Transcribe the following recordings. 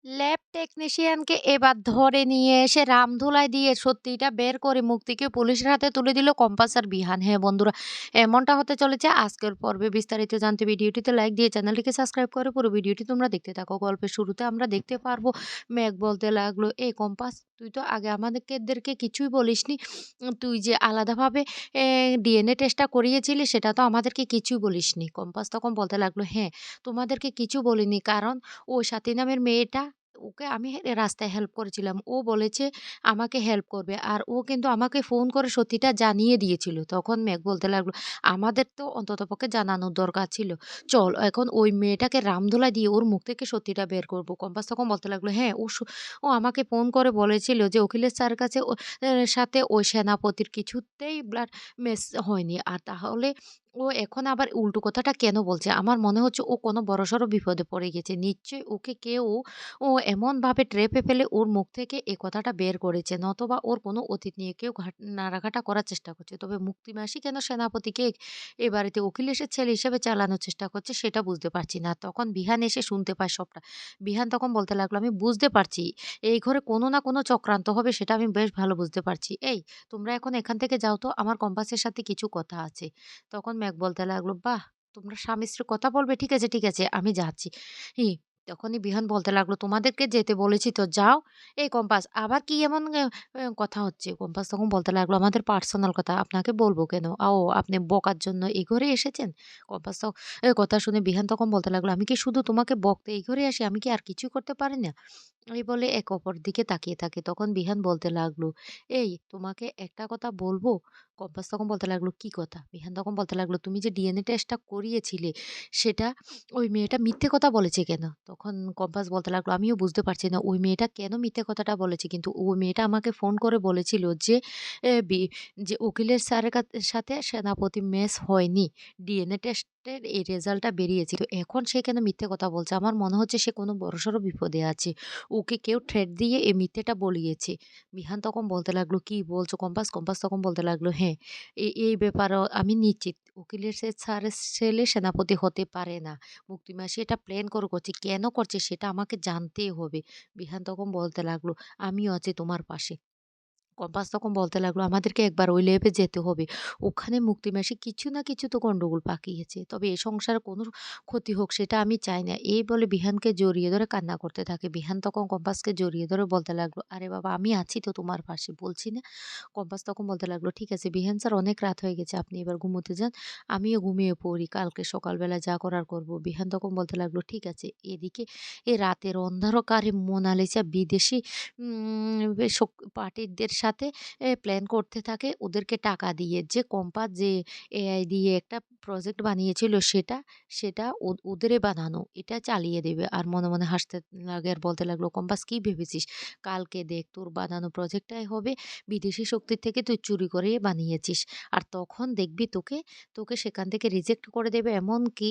Lab টেকনিশিয়ানকে এবার ধরে নিয়ে এসে রামধুলাই দিয়ে সত্যিটা বের করে মুক্তিকে পুলিশের হাতে তুলে দিল কম্পাস আর বিহান। হ্যাঁ বন্ধুরা, এমনটা হতে চলেছে আজকের পর্বে। বিস্তারিত জানতে ভিডিওটিতে লাইক দিয়ে চ্যানেলটিকে সাবস্ক্রাইব করে পুরো ভিডিওটি তোমরা দেখতে থাকো। গল্পের শুরুতে আমরা দেখতে পারবো মেঘ বলতে লাগলো, এই কম্পাস, তুই তো আগে আমাদেরকে কিছুই বলিসনি। তুই যে আলাদাভাবে ডিএনএ টেস্টটা করিয়েছিলি সেটা তো আমাদেরকে কিছুই বলিসনি। কম্পাস তখন বলতে লাগলো, হ্যাঁ, তোমাদেরকে কিছু বলিনি, কারণ ও স্বাতী নামের মেয়েটা, ওকে আমি রাস্তায় হেল্প করেছিলাম। ও বলেছে আমাকে হেল্প করবে। আর ও কিন্তু আমাকে ফোন করে সত্যিটা জানিয়ে দিয়েছিল। তখন মেঘ বলতে লাগলো, আমাদের তো অন্ততপক্ষে জানানোর দরকার ছিল। চল এখন ওই মেয়েটাকে রামধুলাই দিয়ে ওর মুখ থেকে সত্যিটা বের করব। কম্পাস তখন বলতে লাগলো, হ্যাঁ, ও আমাকে ফোন করে বলেছিল যে অখিলেশ স্যারের কাছে সাথে ওই সেনাপতির কিছুতেই ব্লাড ম্যাচ হয়নি। আর তাহলে ও এখন আবার উল্টো কথাটা কেন বলছে? আমার মনে হচ্ছে ও কোনো বড়সড় বিপদে পড়ে গেছে। নিশ্চয়ই ওকে কেউ এমনভাবে ট্র্যাপে ফেলে ওর মুখ থেকে এ কথাটা বের করেছে, নতবা ওর কোনো অতীত নিয়ে কেউ নাড়াঘাটা করার চেষ্টা করছে। তবে মুক্তি মাসি কেন সেনাপতিকে এ বাড়িতে উকিলের ছেলে হিসেবে চালানোর চেষ্টা করছে সেটা বুঝতে পারছি না। তখন বিহান এসে শুনতে পায় সবটা। বিহান তখন বলতে লাগলো, আমি বুঝতে পারছি এই ঘরে কোনো না কোনো চক্রান্ত হবে, সেটা আমি বেশ ভালো বুঝতে পারছি। এই, তোমরা এখন এখান থেকে যাও তো, আমার কম্পাসের সাথে কিছু কথা আছে। তখন মেঘ বলতে লাগলো, বাহ! তোমরা স্বামী-স্ত্রী কথা বলবে? ঠিক আছে, ঠিক আছে, আমি যাচ্ছি। হি তখনই বিহান বলতে লাগলো, তোমাদেরকে যেতে বলেছি তো যাও। এই কম্পাস, আবার কি এমন কথা হচ্ছে? কম্পাস তখন বলতে লাগলো, আমাদের পার্সোনাল কথা আপনাকে বলব কেন? ও, আপনি বকার জন্য এই ঘরে এসেছেন? কম্পাস তো কথা শুনে বিহান তখন বলতে লাগলো, আমি কি শুধু তোমাকে বকতে এই ঘরে আসি? আমি কি আর কিছুই করতে পারি না? এই বলে এক অপর দিকে তাকিয়ে থাকে। তখন বিহান বলতে লাগলো, এই, তোমাকে একটা কথা বলবো? কম্পাস তখন বলতে লাগলো, কি কথা? বিহান তখন বলতে লাগলো, তুমি যে ডিএনএ টেস্টটা করিয়েছিলে সেটা ওই মেয়েটা মিথ্যে কথা বলেছে কেন? তখন কম্পাস বলতে লাগলো, আমিও বুঝতে পারছি না ওই মেয়েটা কেন মিথ্যে কথাটা বলেছে। কিন্তু ওই মেয়েটা আমাকে ফোন করে বলেছিল যে এ বি যে উকিলের স্যারের সাথে সেনাপতি ম্যাচ হয়নি। ডিএনএ টেস্টের এই রেজাল্টটা বেরিয়েছে। তো এখন সে কেন মিথ্যে কথা বলছে? আমার মনে হচ্ছে সে কোনো বড়সড় বিপদে আছে। ওকে কেউ থ্রেট দিয়ে এই মিথ্যেটা বলিয়েছে। বিহান তখন বলতে লাগলো, কি বলছো কম্পাস? কম্পাস তখন বলতে লাগলো, হ্যাঁ, এই ব্যাপারেও আমি নিশ্চিত উকিলের স্যারের ছেলে সেনাপতি হতে পারে না। মুক্তিমাসি এটা প্ল্যান করে করছে। কেন করছে সেটা আমাকে জানতেই হবে। বিহান তখন বলতে লাগলো, আমিও আছি তোমার পাশে। কম্পাস তখন বলতে লাগলো, আমাদেরকে একবার ওই ল্যাবে যেতে হবে। ওখানে মুক্তিমাসি কিছু না কিছু তো গন্ডগোল পাকিয়েছে। তবে এ সংসারে কোনো ক্ষতি হোক সেটা আমি চাই না। এই বলে বিহানকে জড়িয়ে ধরে কান্না করতে থাকে। বিহান তখন কম্পাসকে জড়িয়ে ধরে বলতে লাগলো, আরে বাবা, আমি আছি তো তোমার পাশে, বলছি না? কম্পাস তখন বলতে লাগলো, ঠিক আছে বিহান স্যার, অনেক রাত হয়ে গেছে। আপনি এবার ঘুমোতে যান। আমিও ঘুমিয়ে পড়ি। কালকে সকালবেলা যা করার করব। বিহান তখন বলতে লাগলো, ঠিক আছে। এদিকে রাতের অন্ধকারে মোনালিসা বিদেশি পার্টিদের সাথে প্ল্যান করতে থাকে ওদেরকে টাকা দিয়ে, যে কম্পাস যে এআই দিয়ে একটা প্রজেক্ট বানিয়েছিল সেটা ওদেরই বানানো। এটা চালিয়ে দেবে। আর মনে, মনে হাসতে লাগে আর বলতে লাগলো, কম্পাস, কি ভেবেছিস? কালকে দেখ তোর বানানো প্রজেক্টটাই হবে বিদেশি শক্তির থেকে তুই চুরি করে বানিয়েছিস। আর তখন দেখবি তোকে সেখান থেকে রিজেক্ট করে দেবে। এমনকি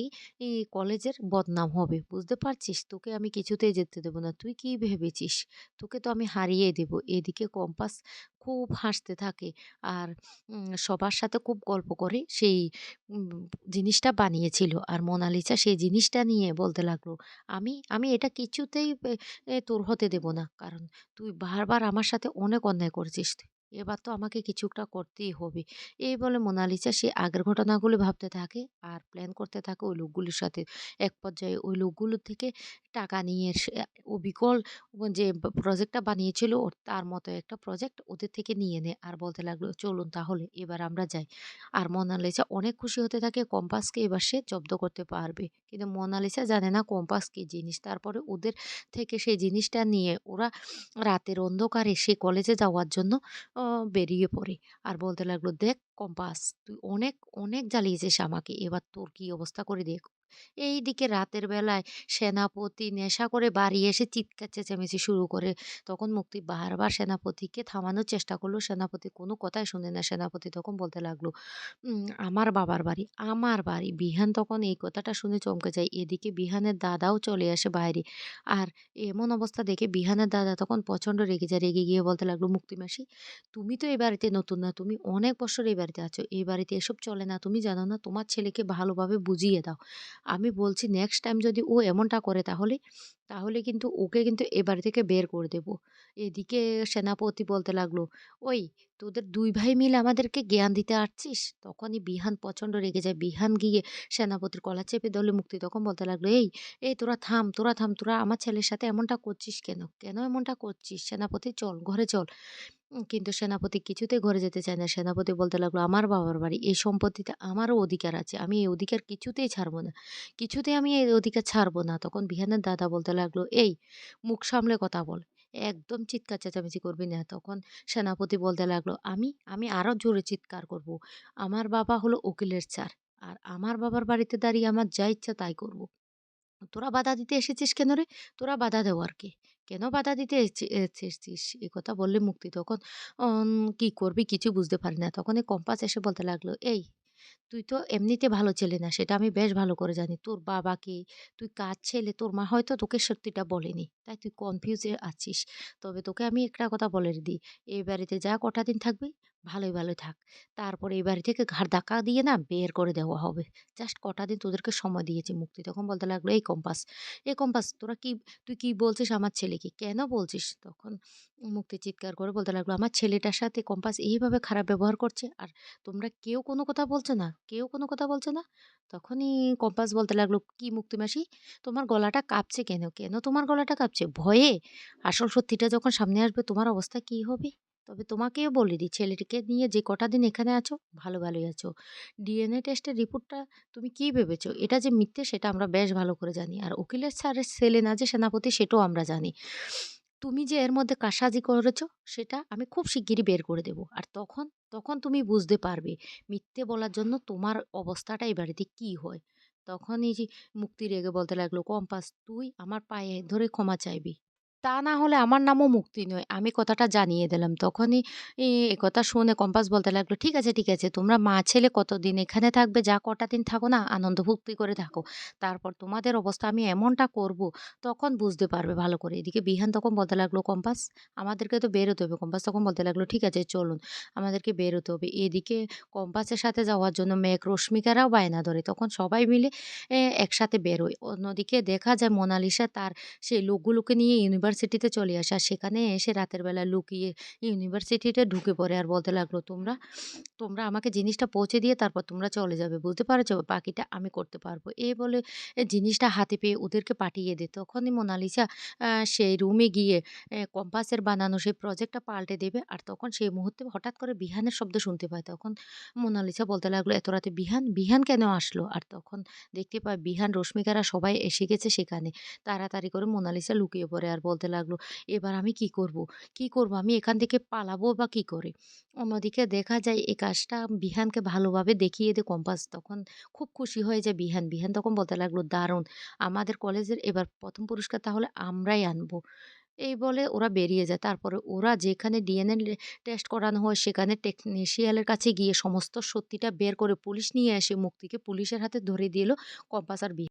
কলেজের বদনাম হবে। বুঝতে পারছিস? তোকে আমি কিছুতেই যেতে দেব না। তুই কি ভেবেছিস? তোকে তো আমি হারিয়ে দেব। এদিকে কম্পাস খুব হাসতে থাকে আর সবার সাথে খুব গল্প করে সেই উম জিনিসটা বানিয়েছিল। আর মোনালিসা সেই জিনিসটা নিয়ে বলতে লাগলো, আমি এটা কিছুতেই তোর হতে দেব না। কারণ তুই বারবার আমার সাথে অনেক অন্যায় করেছিস। এবার তো আমাকে কিছু একটা করতেই হবে। এই বলে মোনালিসা সে আগের ঘটনাগুলো ভাবতে থাকে আর প্ল্যান করতে থাকে ওই লোকগুলোর সাথে। এক পর্যায়ে ওই লোকগুলো থেকে টাকা নিয়ে ও বিকল যে প্রজেক্টটা বানিয়েছিল তার মতো একটা প্রজেক্ট ওদের থেকে নিয়ে নেয় আর বলতে লাগলো, চলুন তাহলে এবার আমরা যাই। আর মোনালিসা অনেক খুশি হতে থাকে, কম্পাসকে এবার সে জব্দ করতে পারবে। কিন্তু মোনালিসা জানে না কম্পাস কি জিনিস। তারপরে ওদের থেকে সেই জিনিসটা নিয়ে ওরা রাতের অন্ধকারে সে কলেজে যাওয়ার জন্য বেরিয়ে পড়ে। আর বলতে লাগলো, দেখ কম্পাস, তুই অনেক অনেক জ্বালিয়েছিস আমাকে, এবার তোর কি অবস্থা করে দেখ। এইদিকে রাতের বেলায় সেনাপতি নেশা করে বাড়ি এসে চিৎকার চেঁচামেচি শুরু করে। তখন মুক্তি বারবার সেনাপতিকে থামানোর চেষ্টা করলো। সেনাপতি কোনো কথাই শোনে না। সেনাপতি তখন বলতে লাগলো, আমার বাবার বাড়ি, আমার বাড়ি। বিহান তখন এই কথাটা শুনে চমকে যায়। এদিকে বিহানের দাদাও চলে আসে বাইরে। আর এমন অবস্থা দেখে বিহানের দাদা তখন প্রচণ্ড রেগে যায়। রেগে গিয়ে বলতে লাগলো, মুক্তি মাসি, তুমি তো এই বাড়িতে নতুন না। তুমি অনেক বছর এই বাড়িতে আছো। এই বাড়িতে এসব চলে না। তুমি জানো না? তোমার ছেলেকে ভালোভাবে বুঝিয়ে দাও। আমি বলছি নেক্সট টাইম যদি ও এমনটা করে তাহলে কিন্তু ওকে কিন্তু এ বাড়ি থেকে বের করে দেব। এদিকে সেনাপতি বলতে লাগলো, "ওই তোদের ২ ভাই মিলে আমাদেরকে জ্ঞান দিতে আসছিস?" তখনই বিহান প্রচন্ড রেগে যায়। বিহান গিয়ে সেনাপতির কলার চেপে ধরলে মুক্তি তখন বলতে লাগলো, এই তোরা থাম, তোরা থাম। তোরা আমার ছেলের সাথে এমনটা করছিস কেন? কেন এমনটা করছিস? সেনাপতি চল, ঘরে চল। কিন্তু সেনাপতি কিছুতেই ঘরে যেতে চায় না। সেনাপতি বলতে লাগলো, "আমার বাবার বাড়ি। এই সম্পত্তিতে আমারও অধিকার আছে। আমি এই অধিকার কিছুতেই ছাড়ব না। কিছুতেই আমি এই অধিকার ছাড়ব না।" তখন বিহানের দাদা বলতে লাগলো, মুখ সামলে কথা বল। একদম চিৎকার চেঁচামেচি করবি না।" তখন সেনাপতি বলতে লাগলো, আমি আরো জোরে চিৎকার করব। আমার বাবা হলো উকিলের স্যার। আর আমার বাবার বাড়িতে দাঁড়িয়ে আমার যা ইচ্ছা তাই করব। তোরা বাধা দিতে এসেছিস কেন রে? তোরা বাধা দেওয়ার কে? কেন বাধা দিতে এসেছিস? এ কথা বললে মুক্তি তখন কি করবি কিছু বুঝতে পারি না। তখন এই কম্পাস এসে বলতে লাগলো, তুই তো এমনিতে ভালো ছেলে না সেটা আমি বেশ ভালো করে জানি। তোর বাবা কে? তুই কার ছেলে? তোর মা হয়তো তোকে সত্যিটা বলেনি। তাই তুই কনফিউজ এ আছিস। তবে তোকে আমি একটা কথা বলে দিই, এই বাড়িতে যা কটা দিন থাকবি ভালোই থাক। তারপরে এই বাড়ি থেকে ঘাড় ধাক্কা দিয়ে না বের করে দেওয়া হবে। জাস্ট কটা দিন তোদেরকে সময় দিয়েছি। মুক্তি তখন বলতে লাগলো, এই কম্পাস তুই কি বলছিস আমার ছেলেকে? কেন বলছিস?" তখন মুক্তি চিৎকার করে বলতে লাগলো, "আমার ছেলেটার সাথে কম্পাস এইভাবে খারাপ ব্যবহার করছে আর তোমরা কেউ কোনো কথা বলছো না? কেউ কোনো কথা বলছো না?" তখনই কম্পাস বলতে লাগলো, "কি মুক্তি মাসি, তোমার গলাটা কাঁপছে কেন? কেন তোমার গলাটা কাঁপছে? ভয়ে? আসল সত্যিটা যখন সামনে আসবে তোমার অবস্থা কি হবে? তবে তোমাকেও বলে দিই, ছেলেটিকে নিয়ে যে কটা দিন এখানে আছো, ভালোই আছো। ডিএনএ টেস্টের রিপোর্টটা তুমি কি ভেবেছো? এটা যে মিথ্যে সেটা আমরা বেশ ভালো করে জানি। আর উকিলের স্যারের ছেলে না যে সেনাপতি সেটাও আমরা জানি। তুমি যে এর মধ্যে কারসাজি করেছো সেটা আমি খুব শিগগিরই বের করে দেব। আর তখন তুমি বুঝতে পারবে মিথ্যে বলার জন্য তোমার অবস্থাটা এই বাড়িতে কি হয়।" তখন এই যে মুক্তি রেগে বলতে লাগলো, "কম্পাস তুই আমার পায়ে ধরে ক্ষমা চাইবি। তা না হলে আমার নামও মুক্তি নয়। আমি কথাটা জানিয়ে দিলাম।" তখনই একথা শুনে কম্পাস বলতে লাগলো, ঠিক আছে। তোমরা মা-ছেলে কতদিন এখানে থাকবে? যা কটা দিন থাকো না আনন্দ ফুর্তি করে থাকো। তারপর তোমাদের অবস্থা আমি এমনটা করব, তখন বুঝতে পারবে ভালো করে।" এদিকে বিহান তখন বলতে লাগলো, "কম্পাস আমাদেরকে তো বেরোতে হবে।" কম্পাস তখন বলতে লাগলো, "ঠিক আছে চলুন, আমাদেরকে বেরোতে হবে।" এদিকে কম্পাসের সাথে যাওয়ার জন্য মেঘ, রশ্মিকারাও বায়না ধরে। তখন সবাই মিলে একসাথে বেরোয়। অন্যদিকে দেখা যায় মোনালিসা তার সেই লোকগুলোকে নিয়ে ইউনিভার্সিটিতে চলে আসে। আর সেখানে এসে রাতের বেলা লুকিয়ে ইউনিভার্সিটিতে ঢুকে পড়ে আর বলতে লাগলো, তোমরা আমাকে জিনিসটা পৌঁছে দিয়ে তারপর তোমরা চলে যাবে। বুঝতে পেরেছ? বাকিটা আমি করতে পারবো।" এই বলে জিনিসটা হাতে পেয়ে ওদেরকে পাঠিয়ে দেয়। তখনই মোনালিসা সেই রুমে গিয়ে কম্পাসের বানানো সেই প্রজেক্টটা পাল্টে দেবে। আর তখন সেই মুহূর্তে হঠাৎ করে বিহানের শব্দ শুনতে পায়। তখন মোনালিসা বলতে লাগলো, "এত রাতে বিহান? বিহান কেন আসলো?" আর তখন দেখতে পায় বিহান, রশ্মিকারা সবাই এসে গেছে সেখানে। তাড়াতাড়ি করে মোনালিসা লুকিয়ে পড়ে আর বলতে লাগলো, "এবার আমি কি করব? কি করব? আমি এখান থেকে পালাবো বা কি করে?" অন্যদিকে দেখা যায় এই কাজটা বিহানকে ভালোভাবে দেখিয়ে দেয় কম্পাস। তখন খুব খুশি হয়ে যায় বিহান। বিহান তখন বলতে লাগলো, "দারুণ! আমাদের কলেজের এবার ১ম পুরস্কার তাহলে আমরাই আনবো।" এই বলে ওরা বেরিয়ে যায়। তারপরে ওরা যেখানে ডিএনএ টেস্ট করানো হয় সেখানে টেকনিশিয়ানের কাছে গিয়ে সমস্ত সত্যিটা বের করে পুলিশ নিয়ে এসে মুক্তিকে পুলিশের হাতে ধরিয়ে দিল কম্পাস আর